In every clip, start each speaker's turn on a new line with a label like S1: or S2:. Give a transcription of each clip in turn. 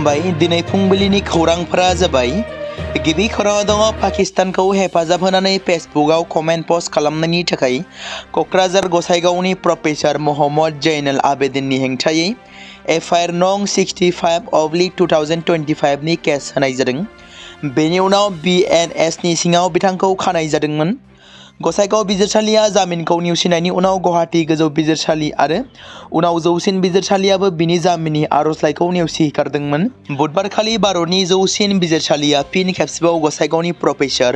S1: खुलुमबाय दिनै फुंबिलिनि खौरांफोरा जाबाय गिबि खौराङाव दङ पाकिस्तानखौ हेफाजाब होनानै फेसबुकआव कमेन्ट पस्ट खालामनायनि थाखाय क'क्राझार गसाइगावनि प्रफेसार मोहम्मद जैनुल आबेदिननि हेंथायै एफआइआर नं 65/2025 नि केस होनाय जादों। बेनि उनाव BNS नि सिङाव बिथांखौ खानाय जादोंमोन। गसाइगाव बिजिरसालिया जामिनखौ नेवसिनायनि उनाव गुवाहाटी गोजौ बिजिरसालि आरो उनाव जौसिन बिजिरसालियाबो बिनि जामिननि आर'जलाइखौ नेवसिगारदोंमोन। बुधबारखालि भारतनि जौसिन बिजिरसालिया फिन खेबसेबाव गसाइगावनि प्रफेसार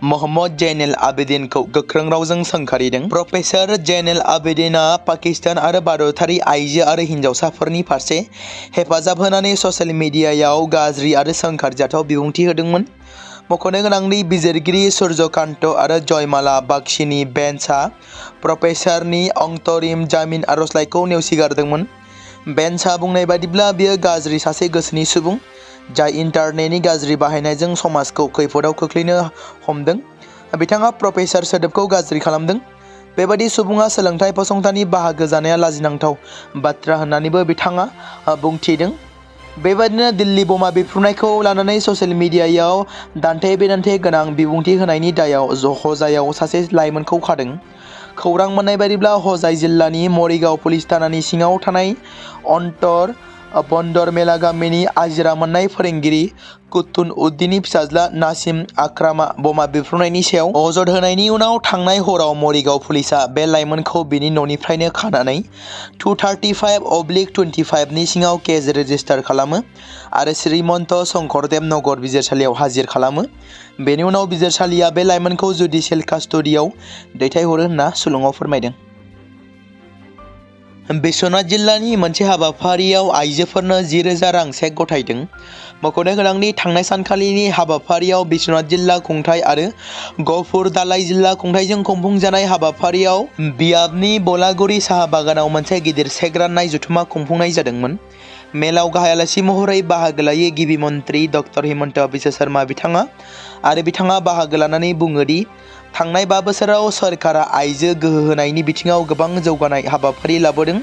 S1: मोहम्मद जैनुल आबेदिनखौ गोख्रों रावजों सोंखारिदों। प्रफेसार जैनुल आबेदिनआ पाकिस्तान आरो भारतारि आइजो आरो हिनजावसाफोरनि फारसे हेफाजाब होनानै ससियेल मिडियायाव गाज्रि आरो सोंखारिजाथाव बिबुंथि होदोंमोन। मख'नो गोनांदि बिजिरगिरि सूर्यकान्त आरो जयमाला बागचीनि बेन्चआ प्रफेसारनि अंतरिम जामिन आर'जलाइखौ नेवसिगारदोंमोन। बेन्चआ बुंनाय बायदिब्ला बियो गाज्रि सासे गोसोनि सुबुं जाय इन्टारनेटनि गाज्रि बाहायनायजों समाजखौ खैफोदाव खोख्लैनो हमदों। बिथाङा प्रफेसार सोदोबखौ गाज्रि खालामदों। बेबादि सुबुङा सोलोंथाइ फसंथाननि बाहागो जानाया लाजिनांथाव बाथ्रा होननानैबो बिथाङा बुंथिदों। बेबादिनो दिल्ली बमा बेफ्रुनायखौ लानानै ससियेल मिडियायाव दान्थे-बिदान्थे गोनां बिबुंथि होनायनि दायाव हजायाव सासे लाइमोनखौ खादों। खौरां मोन्नाय बायदिब्ला हजाय जिल्लानि मरिगाव पुलिस थानानि सिङाव थानाय अन्तर बन्दर मेला गामिनि आजिरा मोननाय फोरोंगिरि कुतुन उद्दीननि फिसाज्ला नासिम आक्रामआ बमा बेफ्रुनायनि सायाव अजद होनायनि उनाव थांनाय हराव मरिगाव पुलिसआ बे लाइमोनखौ बिनि न'निफ्रायनो खानानै 235/25 नि सिङाव केस रेजिस्टार खालामो आरो श्रीमन्त शंकरदेव नगर बिजिरसालियाव हाजिर खालामो। बेनि उनाव बिजिरसालिया बे लाइमोनखौ जुडिसियेल कास्टडियाव दैथायहरो होनना सुलुङाव फोरमायदों। बिश्वनाथ जिल्लानि मोनसे हाबाफारियाव आइजोफोरनो 10,000 रां चेक गथायदों। मख'नो गोनांदि थांनाय सानखालिनि हाबाफारियाव बिश्वनाथ जिल्ला खुंथाय आरो गहपुर दालाइ जिल्ला खुंथायजों खुंफुंजानाय हाबाफारियाव बियाबनि बलागुरि साहा बागानाव मोनसे गिदिर चेक राननाय जथुमा खुंफुंनाय जादोंमोन। मेलाव गाहाय आलासि महरै बाहागो लायो गिबि मन्त्रि डक्टर हिमन्त बिश्व शर्मा बिथाङा आरो बिथाङा बाहागो लानानै बुङो दि थांनाय 5 बोसोराव सरकारा आइजो गोहो होनायनि बिथिङाव गोबां जौगानाय हाबाफारि लाबोदों।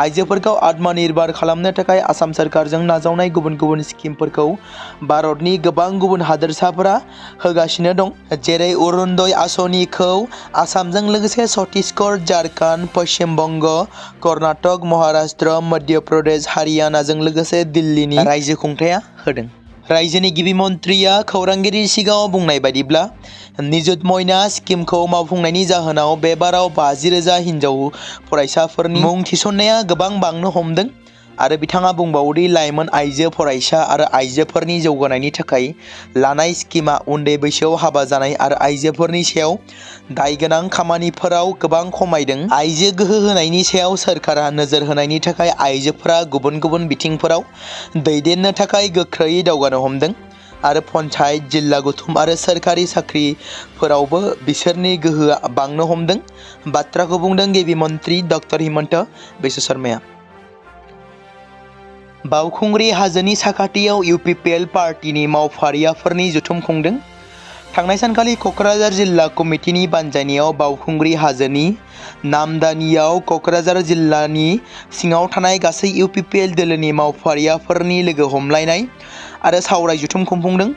S1: आइजोफोरखौ आत्मनिर्भर खालामनो थाखाय आसाम सरकारजों नाजावनाय गुबुन गुबुन स्किमफोरखौ भारतनि गोबां गुबुन हादोरसाफोरा होगासिनो दं, जेरै अरुणोदय आसनिखौ आसामजों लोगोसे छत्तीसगढ़, झारखन्ड, पश्चिम बंग, कर्नाटक, महाराष्ट्र, मध्य प्रदेश, हारियानाजों लोगोसे दिल्लीनि रायजो खुंथाया होदों। रायजोनि गिबि मन्थ्रिया खौरांगिरि सिगाङाव बुंनाय बायदिब्ला निजुत मयना स्किमखौ मावफुंनायनि जाहोनाव बे बाराव 50,000 हिनजाव फरायसाफोरनि मुं थिसननाया गोबां बांनो हमदों आरो बिथाङा बुंबावोदि लाइमोन आइजो फरायसा आरो आइजोफोरनि जौगानायनि थाखाय लानाय स्किमआ उन्दै बैसोआव हाबा जानाय आरो आइजोफोरनि सायाव दायगोनां खामानिफोराव गोबां खमायदों। आइजो गोहो होनायनि सायाव सोरखारा नोजोर होनायनि थाखाय आइजोफोरा गुबुन गुबुन बिथिंफोराव दैदेननो थाखाय गोख्रैयै दावगानो हमदों आरो पन्चायत, जिल्ला गौथुम आरो सोरखारि साख्रिफोरावबो बिसोरनि गोहोआ बांनो हमदों। बाथ्राखौ बुंदों गिबि मन्त्रि डक्टर हिमन्त बिश्व शर्माया। बावखुंग्रि हाजोनि साखाथियाव UPPL पार्टीनि मावफारियाफोरनि जथुम खुंदों। थांनाय सानखालि क'क्राझार जिल्ला कमिटिनि बानजायनायाव बावखुंग्रि हाजोनि नामदानियाव क'क्राझार जिल्लानि सिङाव थानाय गासै UPPL दोलोनि मावफारियाफोरनि लोगो हमलायनाय आरो सावराय जथुम खुंफुंदों।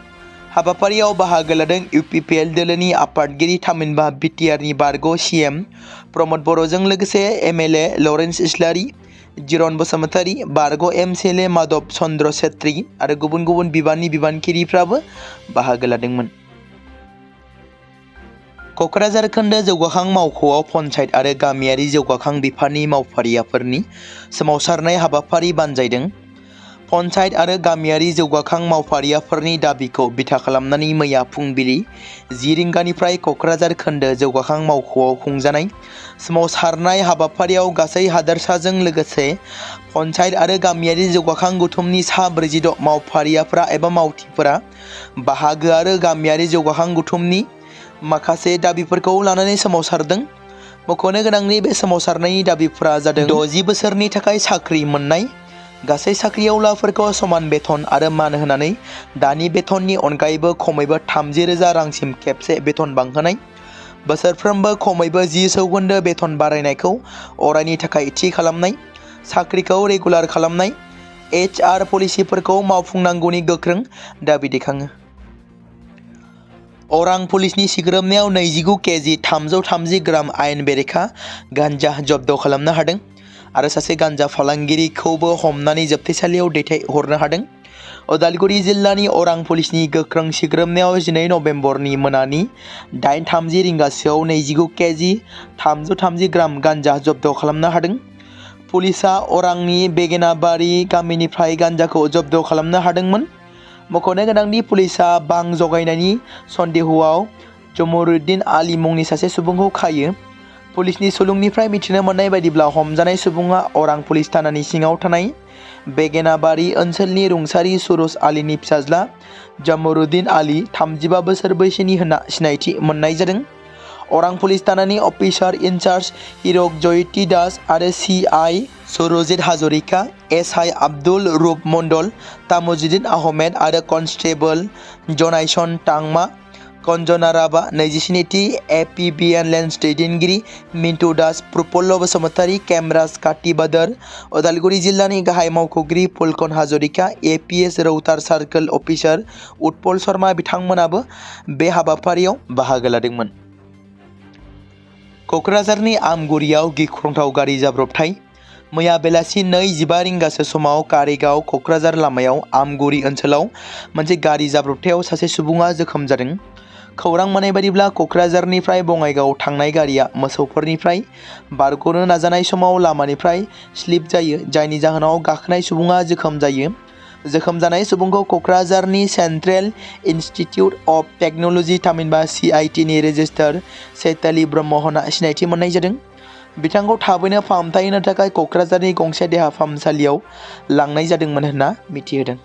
S1: हाबाफारियाव बाहागो लादों UPPL दोलोनि आफादगिरि थामहिनबा BTRनि बारग' CM प्रमद बर'जों लोगोसे MLA लरेन्स इस्लारि, जिरन बसुमतारी, बारग' MCLA माधव चन्द्र छेत्री आरो गुबुन गुबुन बिबाननि बिबानगिरिफ्राबो बाहागो लादोंमोन। क'क्राझार खोन्दो जौगाखां मावख'आव पन्चायत आरो गामियारि जौगाखां बिफाननि मावफारियाफोरनि सोमावसारनाय हाबाफारि बानजायदों। पन्चायत आरो गामियारि जौगाखां मावफारियाफोरनि दाबिखौ बिथा खालामनानै मैया फुंबिलि 10 रिंगानिफ्राय क'क्राझार खोन्दो जौगाखां मावख'आव खुंजानाय सोमावसारनाय हाबाफारियाव गासै हादोरसाजों लोगोसे पन्चायत आरो गामियारि जौगाखां गौथुमनि सा 46 मावफारियाफोरा एबा मावथिफोरा बाहागो आरो गामियारि जौगाखां गौथुमनि माखासे दाबिफोरखौ लानानै सोमावसारदों। मख'नो गोनांनि बे सोमावसारनायनि दाबिफोरा जादों 60 बोसोरनि थाखाय साख्रि मोननाय, गासै साख्रिआवलाफोरखौ समान बेथन आरो मान होनानै दानि बेथननि अनगायैबो खमैबो 30,000 रांसिम खेबसे बेथन बांहोनाय, बोसोरफ्रोमबो खमैबो 10% बेथन बारायनायखौ अरायनि थाखाय थि खालामनाय, साख्रिखौ रेगुलार खालामनाय, HR पलिसिफोरखौ मावफुंनांगौनि गोख्रों दाबि दैखाङो। अरां पुलिसनि सिग्रोमनायाव 29 केजि 330 ग्राम आयेन बेरेखा गान्जा जब्द खालामनो हादों आरो सासे गान्जा फालांगिरिखौबो हमनानै जोबथेसालियाव दैथायहरनो हादों। उदालगुरि जिल्लानि अरां पुलिसनि गोख्रों सिग्रोमनायाव 12 नभेम्बरनि मोनानि 8:30 रिंगासोआव 29 केजि 330 ग्राम गान्जा जब्द खालामनो हादों। पुलिसआ अरांनि बेगेनाबारि गामिनिफ्राय गान्जाखौ जब्द खालामनो हादोंमोन। मख'नो गोनांदि पुलिसआ बां जगायनायनि सन्देहआव जमरुद्दिन आली मुंनि सासे सुबुंखौ खायो। पुलिसनि सुलुंनिफ्राय मिथिनो मोननाय बायदिब्ला हमजानाय सुबुङा अरां पुलिस थानानि सिङाव थानाय बेगेनाबारि ओनसोलनि रुंसारि सुरज आलीनि फिसाज्ला जमरुद्दिन आली 35 बोसोर बैसोनि होनना सिनायथि मोननाय जादों। अरां पुलिस थानानि अफिसार इनचार्ज हिरक जयति दास आरो CI सुरजित हाजरिका, SI आब्दुल रुप मण्डल, तामुजुद्दिन आहमेद आरो कनस्टेबल जनायसन टांमा, कन्जना राभा, 27थि APBN लेन्स दैदेनगिरि मिन्टु दास, प्रफुल्ल बसुमतारी, केमराज काति बादर, उदालगुरि जिल्लानि गाहाय मावख'गिरि फुलकन हाजरिका, APS रौतार सार्कोल अफिसार उत्पल शर्मा बिथांमोनाबो बे हाबाफारियाव बाहागो लादोंमोन। क'क्राझारनि आमगुरियाव गिख्रंथाव गारि जाब्रबथाय। मैया बेलासि 2:15 रिंगासो समाव कारिगाव क'क्राझार लामायाव आमगुरि ओनसोलाव मोनसे गारि जाब्रबथायाव सासे सुबुङा जोखोम जादों। खौरां मोननाय बायदिब्ला क'क्राझारनिफ्राय बङाइगाव थांनाय गारिया मोसौफोरनिफ्राय बारग'नो नाजानाय समाव लामानिफ्राय स्लिप जायो, जायनि जाहोनाव गाखोनाय सुबुङा जोखोम जायो। जोखोम जानाय सुबुंखौ क'क्राझारनि सेन्ट्रेल इन्स्टिटिउट अफ टेक्न'लजि थामहिनबा CIT नि रेजिस्टार चैताली ब्रह्म होनना सिनायथि मोननाय जादों। बिथांखौ थाबैनो फाहामथाय होनो थाखाय क'क्राझारनि गंसे देहा फाहामसालियाव लांनाय जादोंमोन होनना मिथिहोदों।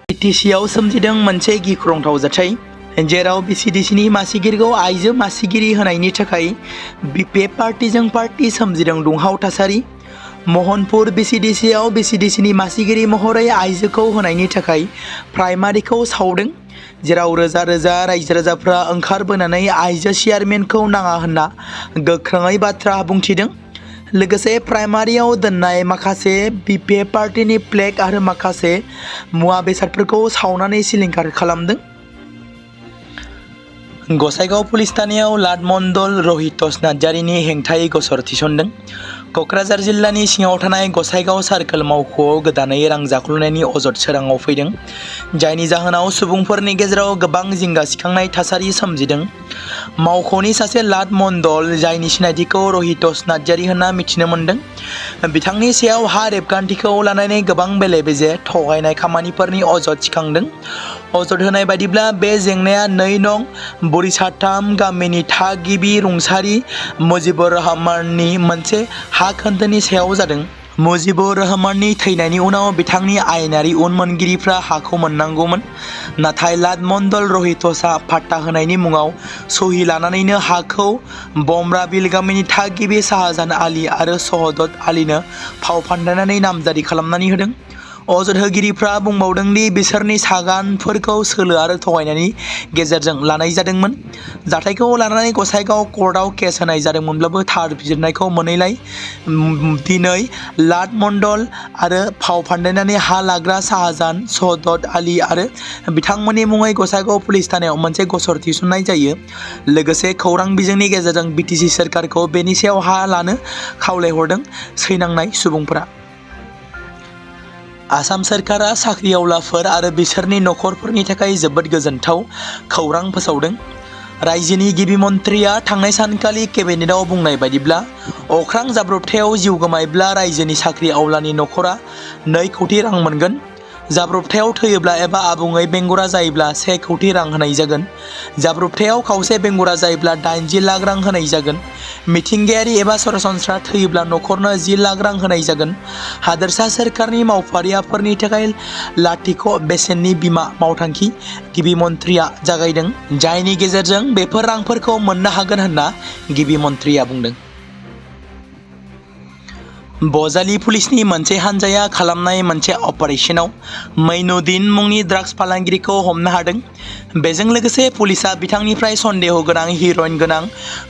S1: BTCआव सोमजिदों मोनसे गिख्रंथाव जाथाय, जेराव BCDCनि मासिगिरिखौ आइजो मासिगिरि होनायनि थाखाय बे पार्टीजों पार्टी सोमजिदों दुंहाव थासारि। महनपुर BCDCआव BCDCनि मासिगिरि महरै आइजोखौ होनायनि थाखाय प्राइमारिखौ सावदों, जेराव रोजा रोजा रायजो राजाफ्रा ओंखारबोनानै आइजो चेयारमेनखौ नाङा होनना गोख्रोङै बाथ्रा बुंथिदों। लोगोसे प्राइमारियाव दोननाय माखासे BP पार्टीनि प्लेक आरो माखासे मुवा बेसादफोरखौ सावनानै सिलिंखार खालामदों। गसाइगाव पुलिस थानायाव लाट मण्डल रहितस नार्जारिनि हेंथायै गसर थिसनदों। क'क्राझार जिल्लानि सिङाव थानाय गसाइगाव सार्कोल मावख'आव गोदानै रां जाख्ल'नायनि अजद सोराङाव फैदों, जायनि जाहोनाव सुबुंफोरनि गेजेराव गोबां जिंगा सिखांनाय थासारि सोमजिदों। मावख'नि सासे लाट मण्डल, जायनि सिनायथिखौ रहितस नार्जारि होनना मिथिनो मोनदों, बिथांनि सायाव हा रेबगान्थिखौ लानानै गोबां बेले बेजे थगायनाय खामानिफोरनि अजद थिखांदों। अजद होनाय बायदिब्ला बे जेंनाया 2 नं बोरिसाथाम गामिनि थागिबि रुंसारि मुजिबुर रहमाननि मोनसे हा खोन्दोनि सायाव जादों। मुजिबुर रहमाननि थैनायनि उनाव बिथांनि आयेनारि उनमोनगिरिफ्रा हाखौ मोननांगौमोन, नाथाय लाट मण्डल रहितसआ पाट्टा होनायनि मुङाव सहि लानानैनो हाखौ बमराबिल गामिनि थागिबि शाहजान आली आरो शहदत आलीनो फाव फान्दायनानै नामजारि खालामनानै होदों। अजद होगिरिफ्रा बुंबावदों दि बिसोरनि सागानफोरखौ सोलो आरो थगायनायनि गेजेरजों लानाय जादोंमोन। जाथायखौ लानानै गसाइगाव कर्टआव केस होनाय जादोंमोनब्लाबो थार बिजिरनायखौ मोनैलाय दिनै लाट मण्डल आरो फाव फान्दायनानै हा लाग्रा शाहजान, शहदत आली आरो बिथांमोननि मुङै गसाइगाव पुलिस थानायाव मोनसे गसर थिसननाय जायो। लोगोसे खौरां बिजोंनि गेजेरजों BTC सोरखारखौ बेनि सायाव हा लानो खावलायहरदों सैनांनाय सुबुंफोरा। आसाम सोरखारा साख्रिआवलाफोर आरो बिसोरनि नखरफोरनि थाखाय जोबोद गोजोनथाव खौरां फोसावदों। रायजोनि गिबि मन्थ्रिया थांनाय सानखालि केबिनेटआव बुंनाय बायदिब्ला अख्रां जाब्रबथायाव जिउ गोमायोब्ला रायजोनि साख्रिआवलानि नखरा 2 कौटि रां मोनगोन। जाब्रबथायाव थैयोब्ला एबा आबुङै बेंगुरा जायोब्ला 1 कौटि रां होनाय जागोन। जाब्रबथायाव खावसे बेंगुरा जायोब्ला 80 लाख रां होनाय जागोन। मिथिंगायारि एबा सरासनस्रा थैयोब्ला नखरनो 10 लाख रां होनाय जागोन। हादोरसा सोरखारनि मावफारियाफोरनि थाखाय लाथिख' बेसेननि बीमा मावथांखि गिबि मन्थ्रिया जागायदों, जायनि गेजेरजों बेफोर रांफोरखौ मोननो हागोन होनना गिबि मन्थ्रिया बुंदों। बजालि पुलिसनि मोनसे हानजाया खालामनाय मोनसे अपारेशनाव मैनुद्दिन मुंनि ड्राग्स फालांगिरिखौ हमनो हादों। बेजों लोगोसे पुलिसा बिथांनिफ्राय सन्देह गोनां हिर'इन गोनां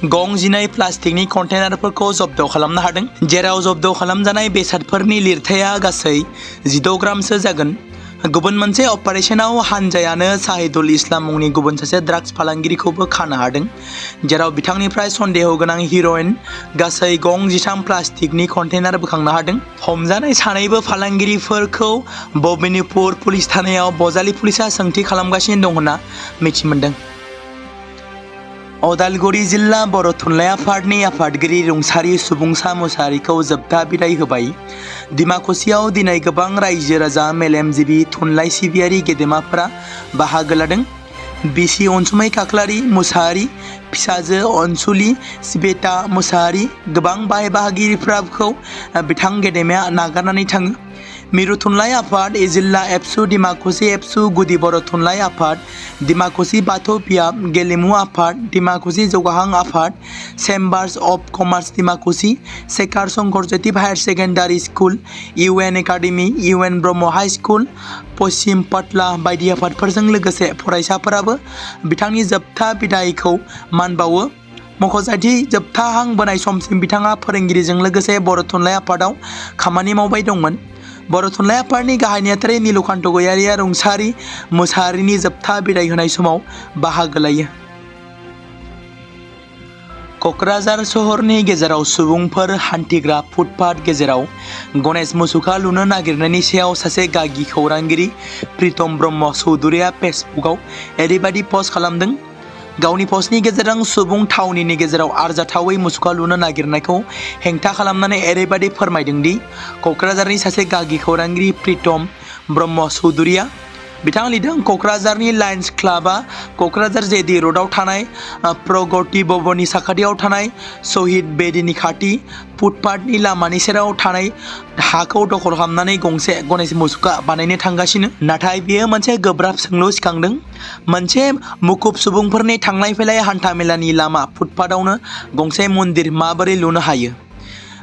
S1: गं 12 प्लास्टिकनि कन्टेनारफोरखौ जब्द खालामनो हादों, जेराव जब्द खालामजानाय बेसादफोरनि लिरथाया गासै 16 ग्रामसो जागोन। गुबुन मोनसे अपारेशनाव हानजायानो साहिदुल इस्लाम मुंनि गुबुन सासे ड्राग्स फालांगिरिखौबो खानो हादों, जेराव बिथांनिफ्राय सन्देह गोनां हिर'इन गासै गं 13 प्लास्टिकनि कन्टेनार बोखांनो हादों। हमजानाय सानैबो फालांगिरिफोरखौ बबिनिपुर पुलिस थानायाव बजालि पुलिसा सोंथि खालामगासिनो दं होनना मिथि मोनदों। उदालगुरि जिल्ला बर' थुनलाइ आफादनि आफादगिरि रुंसारि सुबुंसा मुसाहारिखौ जोबथा बिदाय होबाय। डिमाकुसियाव दिनै गोबां रायजो राजा मेलेमजिबि थुनलाइ सिबियारि गेदेमाफोरा बाहागो लादों। बिसि अनसुमै खाख्लारि मुसाहारि, फिसाजो अनसुलि सिबेता मुसाहारि, गोबां बाय बाहागिरिफोरखौ बिथां गेदेमाया नागारनानै थाङो। मिरु थुनलाइ आफाद जिल्ला एबसु डिमाकुसि एबसु गुदि बर' थुनलाइ आफाद डिमाकुसि बाथौ बियाब गेलेमु आफाद डिमाकुसि जौगाहां आफाद चेम्बार्स अफ कमार्स डिमाकुसि Shekhar Shankar Jyoti higher secondary school UN academy UN Brahma high school Paschim Patla बायदि आफादफोरजों लोगोसे फरायसाफोराबो बिथांनि जोबथा बिदायखौ मान बावो। मख'जाथि जोबथाहां बोनाय समसिम बिथाङा फोरोंगिरिजों लोगोसे बर' थुनलाइ आफादाव खामानि मावबाय दंमोन। बर' थुनलाइ आफादनि गाहाय नेहाथारि नीलकान्त गयारिया रुंसारि मुसाहारिनि जोबथा बिदाय होनाय समाव बाहागो लायो। क'क्राझार सहरनि गेजेराव सुबुंफोर हान्थिग्रा फुटपाथ गेजेराव गणेश मुसुखा लुनो नागिरनायनि सायाव सासे गागि खौरांगिरि प्रितम ब्रह्म चौधुरिया फेसबुकआव ओरैबायदि पस्ट खालामदों। गावनि पस्टनि गेजेरजों सुबुं थावनिनि गेजेराव आरजाथावै मुसुखा लुनो नागिरनायखौ हेंथा खालामनानै ओरैबायदि फोरमायदों दि क'क्राझारनि सासे गागि खौरांगिरि प्रितम ब्रह्म चौधुरिया बिथाङा लिरदों, क'क्राझारनि लायन्स क्लाबा क'क्राझार जेडि र'डआव थानाय प्रगति भवननि साखाथियाव थानाय शहीद बेदिनि खाथि फुटपाथनि लामानि सेराव थानाय हाखौ दखल खालामनानै गंसे गणेश मुसुखा बानायनो थांगासिनो। नाथाय बेयो मोनसे गोब्राब सोंलु सिखांदों। मोनसे मुखुब सुबुंफोरनि थांलाय फैलाय हान्थामेलानि लामा फुटपाथावनो गंसे मन्दिर माबोरै लुनो हायो?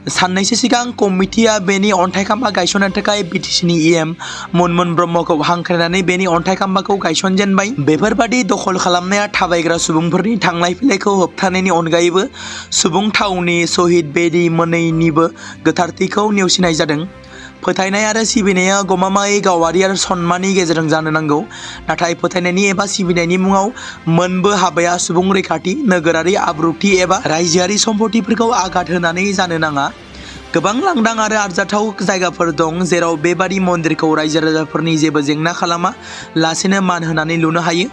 S1: साननैसो सिगां कमिटिया बेनि अन्थाइ खाम्फा गायसननो थाखाय बिटिसिनि EM मुनमुन ब्रह्मखौ हांख्रायनानै बेनि अन्थाइ खाम्फाखौ गायसनजेनबाय। बेफोरबादि दखल खालामनाया थाबायग्रा सुबुंफोरनि थांलाय फैलायखौ होबथानायनि अनगायैबो सुबुं थावनि शहीद बेदि मोननैनिबो गोथारथिखौ नेवसिनाय जादों। फोथायनाय आरो सिबिनाया गमामायै गावारि आरो सन्माननि गेजेरजों जानो नांगौ, नाथाय फोथायनायनि एबा सिबिनायनि मुङाव मोनबो हाबाया सुबुं रैखाथि, नोगोरारि आब्रुथि एबा रायजोआरि सम्पथिफोरखौ आघात होनानै जानो नाङा। गोबां लांदां आरो आरजाथाव जायगाफोर दं जेराव बेबादि मन्दिरखौ रायजो राजाफोरनि जेबो जेंना खालामा लासेनो मान होनानै लुनो हायो।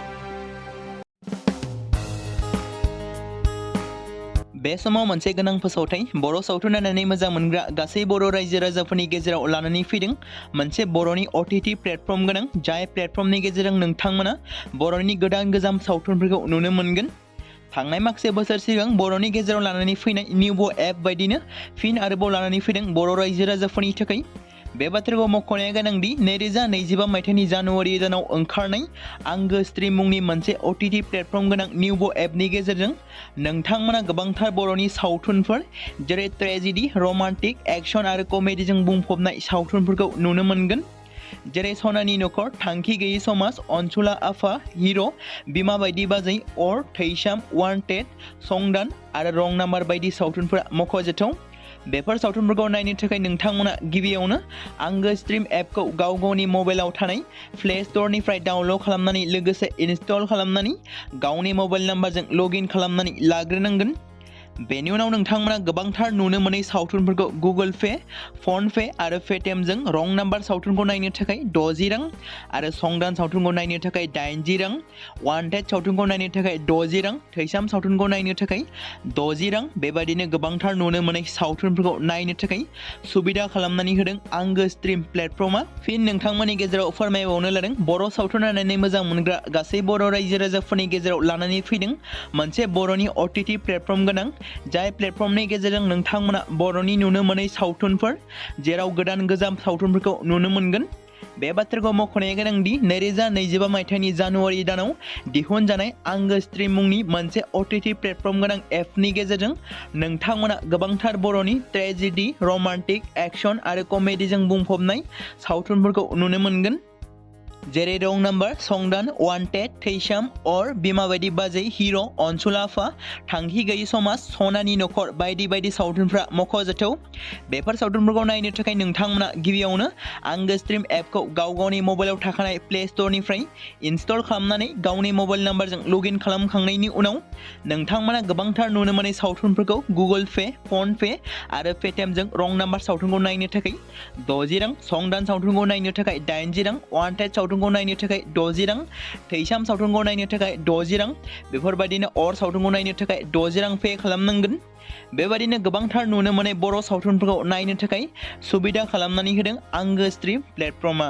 S1: बे समाव मोनसे गोनां फोसावथाय बर' सावथुन नायनानै मोजां मोनग्रा गासै बर' रायजो राजाफोरनि गेजेराव लानानै फैदों मोनसे बर'नि OTT प्लेटफर्म गोनां, जाय प्लेटफर्मनि गेजेरजों नोंथांमोना बर'नि गोदान गोजाम सावथुनफोरखौ नुनो मोनगोन। थांनाय माखासे बोसोर सिगां बर'नि गेजेराव लानानै फैनाय निउबो एप बायदिनो फिन आरोबाव लानानै फैदों बर' रायजो राजाफोरनि थाखाय। बे बाथ्राखौ मख'नाया गोनांदि 2025 मायथाइनि जानुवारि दानाव ओंखारनाय आंगो स्ट्रिम मुंनि मोनसे OTT प्लेटफर्म गोनां निउबो एपनि गेजेरजों नोंथांमोना गोबांथार बर'नि सावथुनफोर जेरै ट्रेजेडि, रमान्टिक, एक्सन आरो कमेडिजों बुंफबनाय सावथुनफोरखौ नुनो मोनगोन। जेरै सनानि नखर, थांखि गैयै समाज, अनसुला आफा, हिर', बिमा बायदि बाजै, अर, थैसाम, वान्टेड, संदान आरो रं नाम्बार बायदि सावथुनफोरा मख'जाथाव। बेफोर सावथुनफोरखौ नायनो थाखाय नोंथांमोना गिबियावनो आंगो स्ट्रिम एपखौ गाव गावनि मबाइलाव थानाय प्ले स्ट'रनिफ्राय डाउनल'ड खालामनानै लोगोसे इनस्टल खालामनानै गावनि मबाइल नाम्बारजों लगइन खालामनानै लाग्रोनांगोन। बेनि उनाव नोंथांमोना गोबांथार नुनो मोनै सावथुनफोरखौ गुगोल पे, फन पे आरो पेटिएमजों रं नाम्बार सावथुनखौ नायनो थाखाय 60 रां आरो संदान सावथुनखौ नायनो थाखाय 80 रां, वान्टेड सावथुनखौ नायनो थाखाय 60 रां, थैसाम सावथुनखौ नायनो थाखाय 60 रां बेबायदिनो गोबांथार नुनो मोनै सावथुनफोरखौ नायनो थाखाय सुबिदा खालामनानै होदों आंगो स्ट्रिम प्लेटफर्मा। फिन नोंथांमोननि गेजेराव फोरमायबावनो लादों बर' सावथुन नायनानै मोजां मोनग्रा गासै बर' रायजो राजाफोरनि गेजेराव लानानै फैदों मोनसे बर'नि OTT प्लेटफर्म गोनां, जाय प्लेटफर्मनि गेजेरजों नोंथांमोना बर'नि नुनो मोनै सावथुनफोर जेराव गोदान गोजाम सावथुनफोरखौ नुनो मोनगोन। बे बाथ्राखौ मख'नाया गोनांदि 2025 मायथाइनि जानुवारि दानाव दिहुनजानाय आंगो स्ट्रीम मुंनि मोनसे OTT प्लेटफर्म गोनां एपनि गेजेरजों नोंथांमोना गोबांथार बर'नि ट्रेजेडी, रमान्टिक, एक्शन आरो कमेडीजों बुंफबनाय सावथुनफोरखौ नुनो मोनगोन। जेरै रं नाम्बार, संदान, वान्टेड, थैसाम, अर, बिमा बायदि बाजै, हिर', अनसुला आफा, थांखि गैयि समाज, सनानि नखर बायदि बायदि सावथुनफ्रा मख'जाथाव। बेफोर सावथुनफोरखौ नायनो थाखाय नोंथांमोना गिबियावनो आंगो स्ट्रीम एपखौ गावनि मबाइलाव थाखानाय प्ले स्ट'रनिफ्राय इनस्टल खालामनानै गावनि मबाइल नाम्बारजों लगइन खालामखांनायनि उनाव नोंथांमोना गोबांथार नुनो मोनै सावथुनफोरखौ गुगोल पे, फन पे आरो पेटिएमजों रं नाम्बार सावथुनखौ नायनो थाखाय 60 रां, संदान सावथुनखौ नायनो थाखाय 80 रां, वान्टेड सावथुनखौ नायनो थाखाय 60 रां, थैसाम सावथुनखौ नायनो थाखाय 60 रां, बेफोरबायदिनो अर सावथुनखौ नायनो थाखाय 60 रां पे खालामनांगोन। बेबायदिनो गोबांथार नुनो मोनै बर' सावथुनफोरखौ नायनो थाखाय सुबिदा खालामनानै होदों आंगो स्ट्रीम प्लेटफर्मआ।